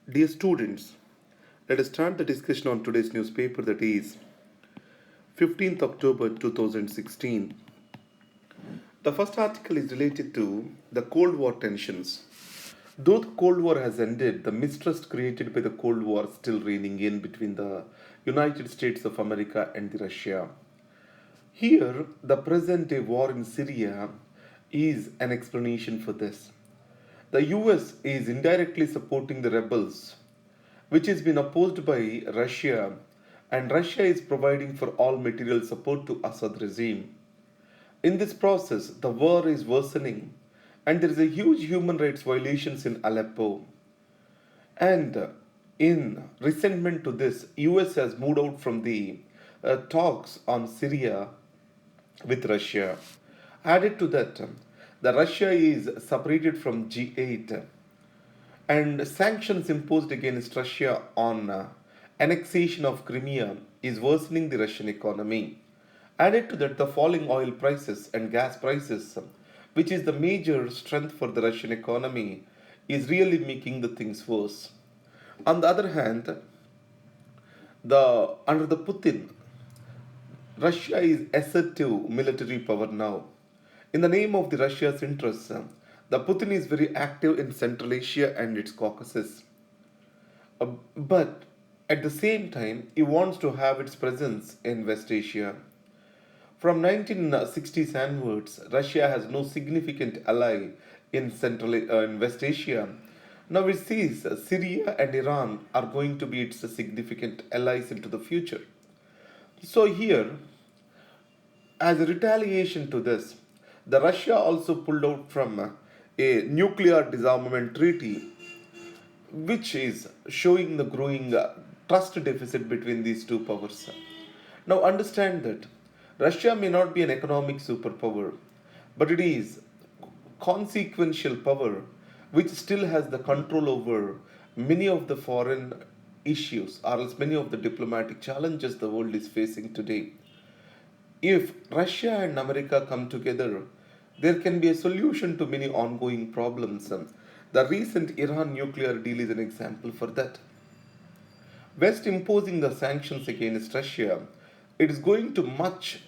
Dear students, let us start the discussion on today's newspaper, that is 15th October 2016. The first article is related to the Cold War tensions. Though the Cold War has ended, the mistrust created by the Cold War is still reigning in between the United States of America and Russia. Here, the present day war in Syria is an explanation for this. The US is indirectly supporting the rebels, which has been opposed by Russia, and Russia is providing for all material support to Assad regime. In this process, the war is worsening, and there is a huge human rights violations in Aleppo. And in resentment to this, US has moved out from the talks on Syria with Russia. Added to that, the Russia is separated from G8 and sanctions imposed against Russia on annexation of Crimea is worsening the Russian economy. Added to that, the falling oil prices and gas prices, which is the major strength for the Russian economy, is really making the things worse. On the other hand, the under the Putin, Russia is assertive military power now. In the name of the Russia's interests, the Putin is very active in Central Asia and its Caucasus. But at the same time, he wants to have its presence in West Asia. From 1960s onwards, Russia has no significant ally in West Asia. Now it sees Syria and Iran are going to be its significant allies into the future. So here, as a retaliation to this, the Russia also pulled out from a nuclear disarmament treaty, which is showing the growing trust deficit between these two powers. Now understand that Russia may not be an economic superpower, but it is consequential power which still has the control over many of the foreign issues or else many of the diplomatic challenges the world is facing today. If Russia and America come together, there can be a solution to many ongoing problems. The recent Iran nuclear deal is an example for that. West imposing the sanctions against Russia, it is going to much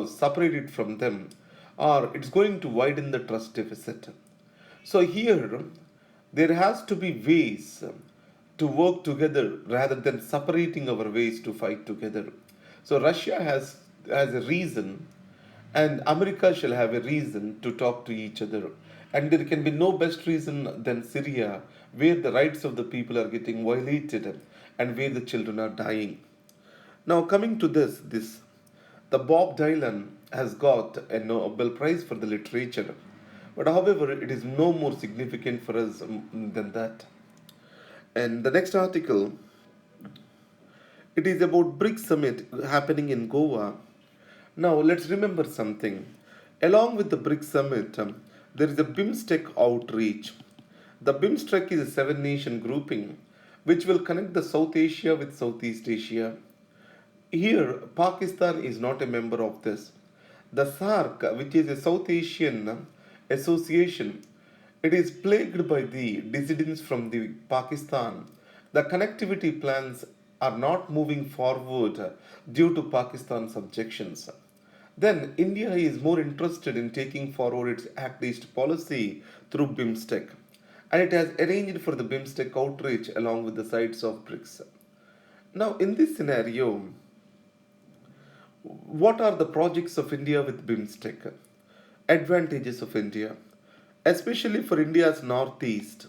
separate it from them, or it's going to widen the trust deficit. So here, there has to be ways to work together rather than separating our ways to fight together. So Russia has a reason, and America shall have a reason to talk to each other. And there can be no best reason than Syria, where the rights of the people are getting violated and where the children are dying. Now, coming to this the Bob Dylan has got a Nobel Prize for the literature, but however, it is no more significant for us than that. And the next article, it is about BRICS summit happening in Goa. Now, let's remember something. Along with the BRICS summit, there is a BIMSTEC outreach. The BIMSTEC is a seven-nation grouping which will connect the South Asia with Southeast Asia. Here, Pakistan is not a member of this. The SARC, which is a South Asian association, it is plagued by the dissidents from the Pakistan. The connectivity plans are not moving forward due to Pakistan's objections. Then India is more interested in taking forward its Act East policy through BIMSTEC, and it has arranged for the BIMSTEC outreach along with the sites of BRICS. Now, in this scenario, what are the projects of India with BIMSTEC? Advantages of India, especially for India's northeast.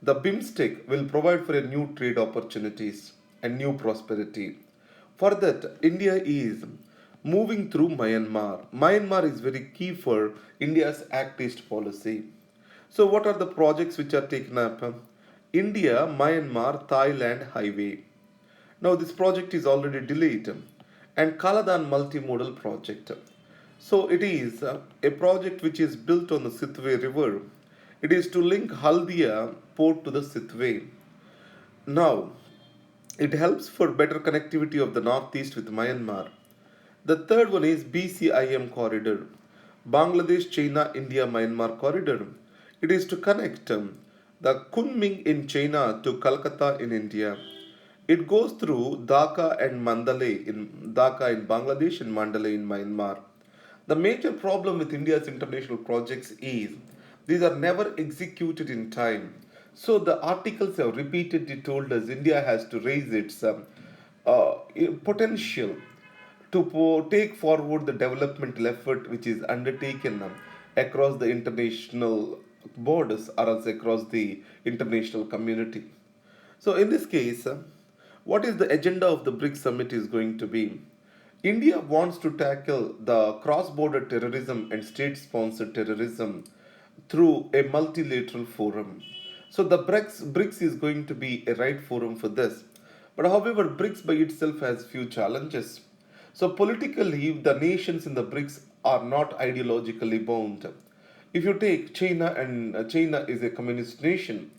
The BIMSTEC will provide for a new trade opportunities and new prosperity. For that, India is moving through Myanmar. Myanmar is very key for India's Act East policy. So, what are the projects which are taken up? India Myanmar Thailand Highway. Now, this project is already delayed, and Kaladan multimodal project. So, it is a project which is built on the Sitwe River. It is to link Haldia port to the Sitwe. Now, it helps for better connectivity of the northeast with Myanmar. The third one is BCIM corridor, Bangladesh, China, India, Myanmar corridor. It is to connect the Kunming in China to Calcutta in India. It goes through Dhaka in Bangladesh and Mandalay in Myanmar. The major problem with India's international projects is these are never executed in time. So the articles have repeatedly told us India has to raise its potential to take forward the developmental effort which is undertaken across the international borders or else across the international community. So, in this case, what is the agenda of the BRICS summit is going to be? India wants to tackle the cross border terrorism and state sponsored terrorism through a multilateral forum. So, the BRICS is going to be a right forum for this. But, however, BRICS by itself has few challenges. So, politically, the nations in the BRICS are not ideologically bound. If you take China, and China is a communist nation,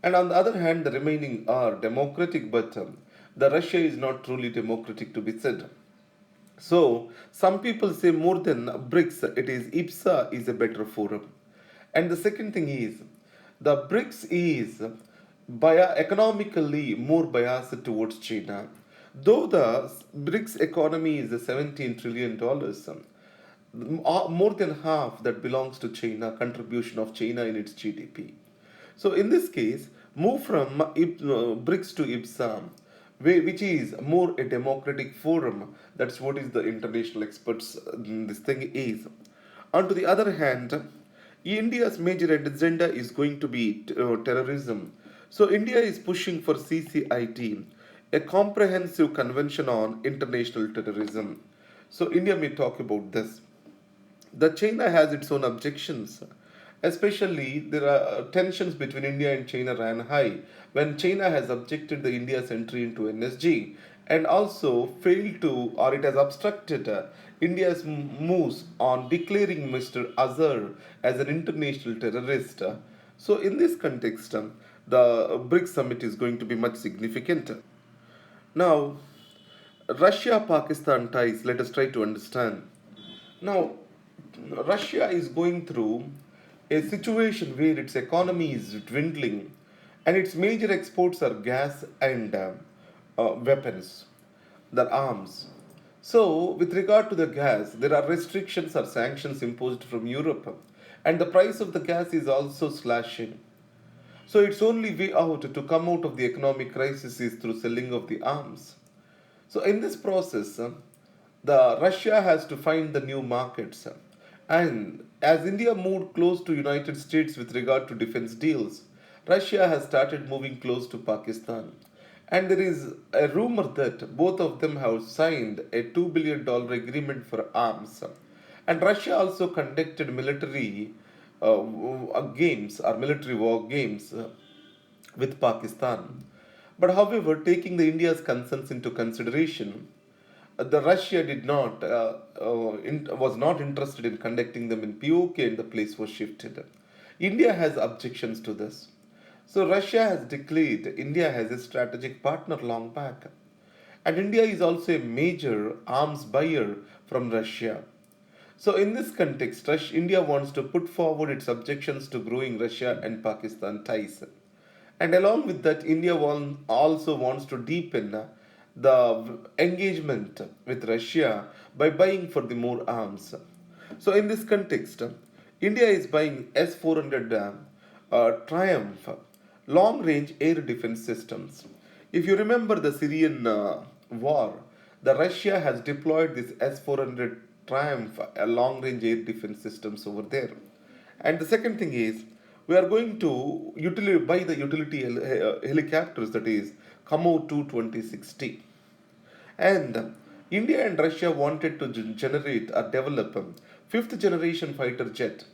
and on the other hand, the remaining are democratic, but the Russia is not truly democratic to be said. So, some people say more than BRICS, it is IPSA is a better forum. And the second thing is, the BRICS is economically more biased towards China. Though the BRICS economy is $17 trillion, more than half that belongs to China, contribution of China in its GDP. So in this case, move from BRICS to IPSA, which is more a democratic forum. That's what is the international experts this thing is. On to the other hand, India's major agenda is going to be terrorism. So India is pushing for CCIT, a comprehensive convention on international terrorism. So India may talk about this. The China has its own objections. Especially, there are tensions between India and China ran high when China has objected the India's entry into NSG and also failed to, or it has obstructed India's moves on declaring Mr. Azhar as an international terrorist. So, in this context, the BRICS summit is going to be much significant. Now, Russia Pakistan ties, let us try to understand. Now, Russia is going through a situation where its economy is dwindling and its major exports are gas and weapons, the arms. So, with regard to the gas, there are restrictions or sanctions imposed from Europe, and the price of the gas is also slashing. So, its only way out to come out of the economic crisis is through selling of the arms. So in this process, the Russia has to find the new markets. And as India moved close to United States with regard to defense deals, Russia has started moving close to Pakistan. And there is a rumor that both of them have signed a $2 billion agreement for arms. And Russia also conducted military games or military war games with Pakistan. But however, taking the India's concerns into consideration, the Russia did not was not interested in conducting them in POK and the place was shifted. India has objections to this. So Russia has declared India as a strategic partner long back. And India is also a major arms buyer from Russia. So, in this context, India wants to put forward its objections to growing Russia and Pakistan ties. And along with that, India also wants to deepen the engagement with Russia by buying for the more arms. So, in this context, India is buying S-400 Triumph long range air defense systems. If you remember the Syrian war, the Russia has deployed this S-400 Triumph long range air defense systems over there. And the second thing is, we are going to buy the utility helicopters, that is Kamo 2060. And India and Russia wanted to generate or develop a fifth generation fighter jet.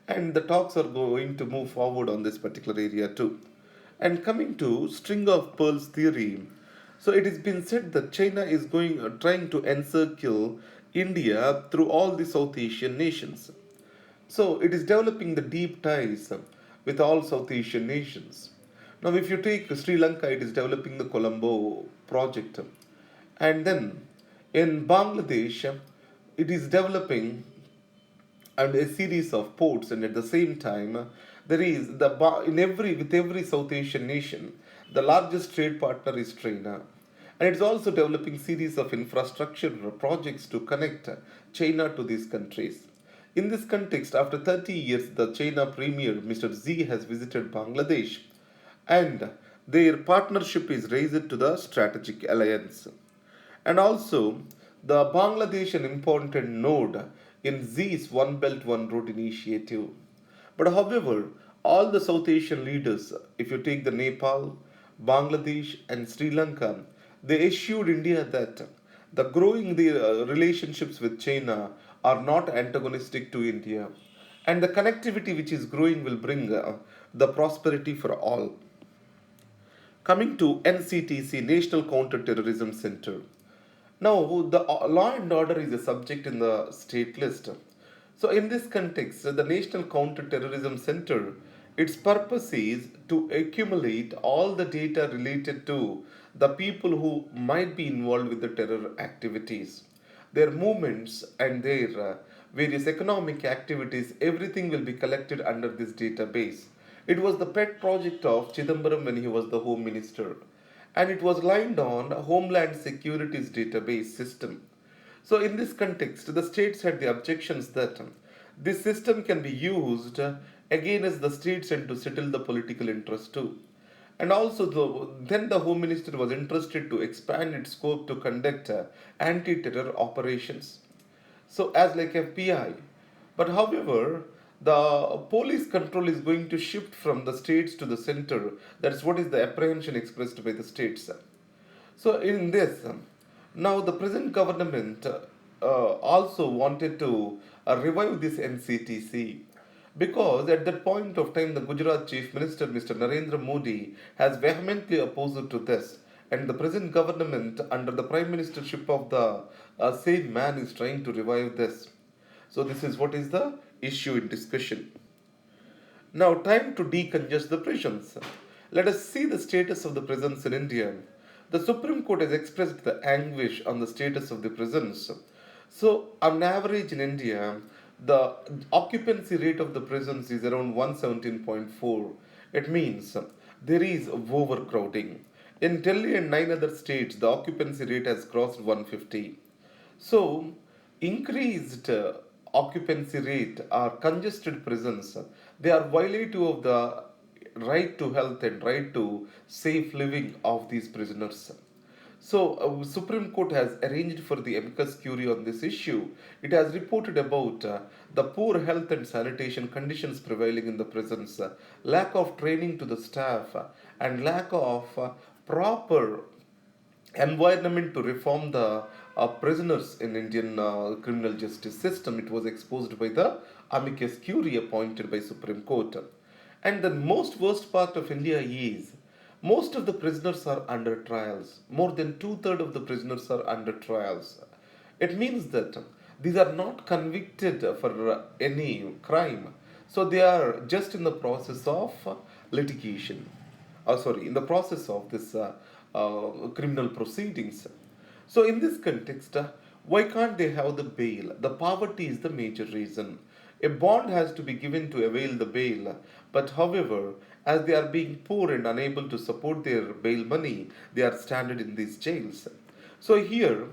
And the talks are going to move forward on this particular area too. And coming to string of pearls theory, so it has been said that China is trying to encircle India through all the South Asian nations. So it is developing the deep ties with all South Asian nations. Now, if you take Sri Lanka, it is developing the Colombo project. And then in Bangladesh, it is developing and a series of ports, and at the same time, There is in every with every South Asian nation, the largest trade partner is China, and it's also developing series of infrastructure projects to connect China to these countries. In this context, after 30 years, the China Premier Mr. Xi has visited Bangladesh, and their partnership is raised to the strategic alliance. And also, the Bangladesh an important node in Xi's One Belt One Road initiative. But however, all the South Asian leaders, if you take the Nepal, Bangladesh, and Sri Lanka, they assured India that the growing relationships with China are not antagonistic to India, and the connectivity which is growing will bring the prosperity for all. Coming to NCTC, National Counter-Terrorism Center. Now, the law and order is a subject in the state list. So, in this context, the National Counter-Terrorism Center, its purpose is to accumulate all the data related to the people who might be involved with the terror activities, their movements, and their various economic activities. Everything will be collected under this database. It was the pet project of Chidambaram when he was the Home Minister, and it was lined on Homeland Security's database system. So, in this context, the states had the objections that this system can be used against the states and to settle the political interest too. And also, then the Home Minister was interested to expand its scope to conduct anti terror operations. So, as like FBI. But however, the police control is going to shift from the states to the center. That's what is the apprehension expressed by the states. So, in this, now the present government also wanted to revive this NCTC because at that point of time, the Gujarat Chief Minister, Mr. Narendra Modi, has vehemently opposed to this. And the present government, under the Prime Ministership of the same man, is trying to revive this. So, this is what is the issue in discussion. Now, time to decongest the prisons. Let us see the status of the prisons in India. The Supreme Court has expressed the anguish on the status of the prisons. So, on average in India, the occupancy rate of the prisons is around 117.4. It means there is overcrowding. In Delhi and 9 other states, the occupancy rate has crossed 150. So, increased occupancy rate or congested prisons, they are violative of the right to health and right to safe living of these prisoners. So, Supreme Court has arranged for the amicus curiae on this issue. It has reported about the poor health and sanitation conditions prevailing in the prisons, lack of training to the staff, and lack of proper environment to reform the prisoners in Indian criminal justice system. It was exposed by the amicus curiae appointed by Supreme Court. And the most worst part of India is most of the prisoners are under trials. More than two-thirds of the prisoners are under trials. It means that these are not convicted for any crime. So they are just in the process of litigation. In the process of this criminal proceedings. So, in this context, why can't they have the bail? The poverty is the major reason. A bond has to be given to avail the bail, but however, as they are being poor and unable to support their bail money, they are stranded in these jails. So, here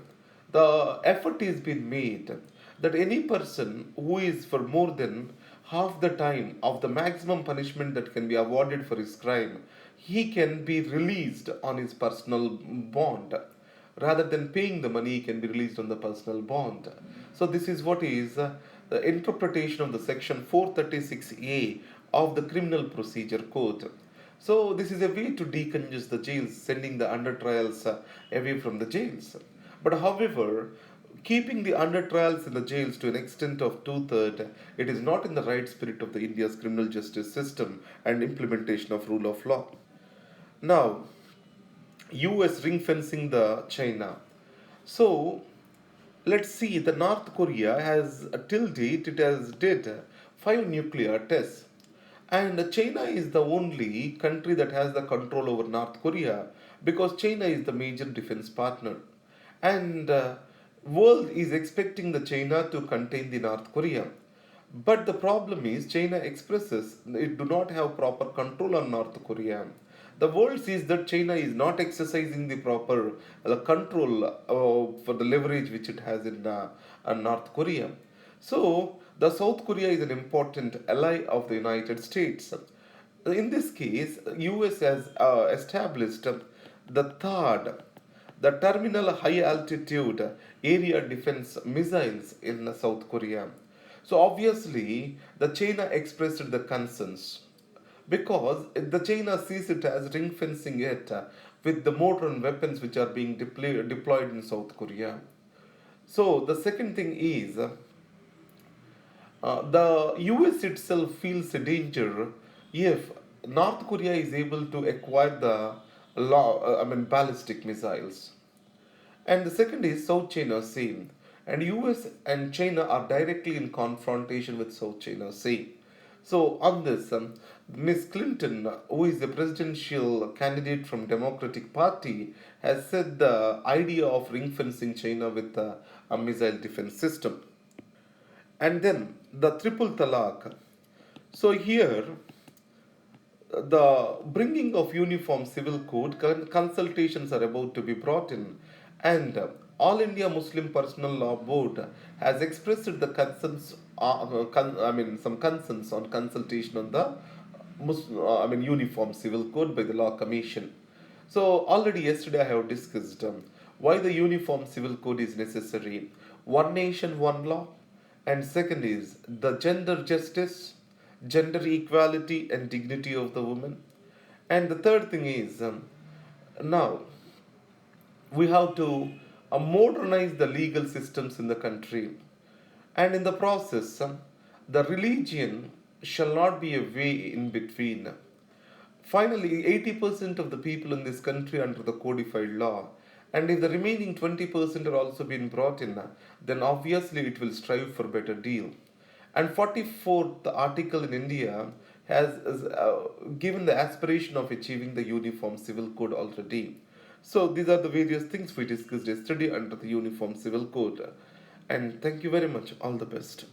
the effort is being made that any person who is for more than half the time of the maximum punishment that can be awarded for his crime, he can be released on his personal bond. Rather than paying the money, he can be released on the personal bond. So, this is what is the interpretation of the section 436A of the Criminal Procedure Code. So, this is a way to decongest the jails, sending the under trials away from the jails. But however, keeping the under trials in the jails to an extent of two-thirds, it is not in the right spirit of the India's criminal justice system and implementation of rule of law. Now, US ring fencing the China. So, let's see, the North Korea has till date it has did 5 nuclear tests, and China is the only country that has the control over North Korea because China is the major defense partner, and world is expecting the China to contain the North Korea. But the problem is, China expresses it do not have proper control on North Korea. The world sees that China is not exercising the proper control for the leverage which it has in North Korea. So, the South Korea is an important ally of the United States. In this case, US has established the terminal high altitude area defense missiles in South Korea. So obviously, the China expressed the concerns because the China sees it as ring fencing it with the modern weapons which are being deployed in South Korea. So the second thing is the US itself feels a danger if North Korea is able to acquire the ballistic missiles. And the second is South China Sea. And US and China are directly in confrontation with South China Sea. So on this, Ms. Clinton, who is the presidential candidate from Democratic Party, has said the idea of ring fencing China with a missile defense system. And then the triple talaq. So here the bringing of uniform civil code consultations are about to be brought in, and all India Muslim Personal Law Board has expressed the concerns some concerns on consultation on the uniform civil code by the law commission. So already yesterday I have discussed why the uniform civil code is necessary. One nation, one law, and second is the gender justice, gender equality, and dignity of the woman. And the third thing is now we have to modernize the legal systems in the country. And in the process, the religion shall not be a way in between. Finally, 80% of the people in this country are under the codified law. And if the remaining 20% are also being brought in, then obviously it will strive for better deal. And 44th article in India has given the aspiration of achieving the uniform civil code already. So these are the various things we discussed yesterday under the uniform civil code. And thank you very much. All the best.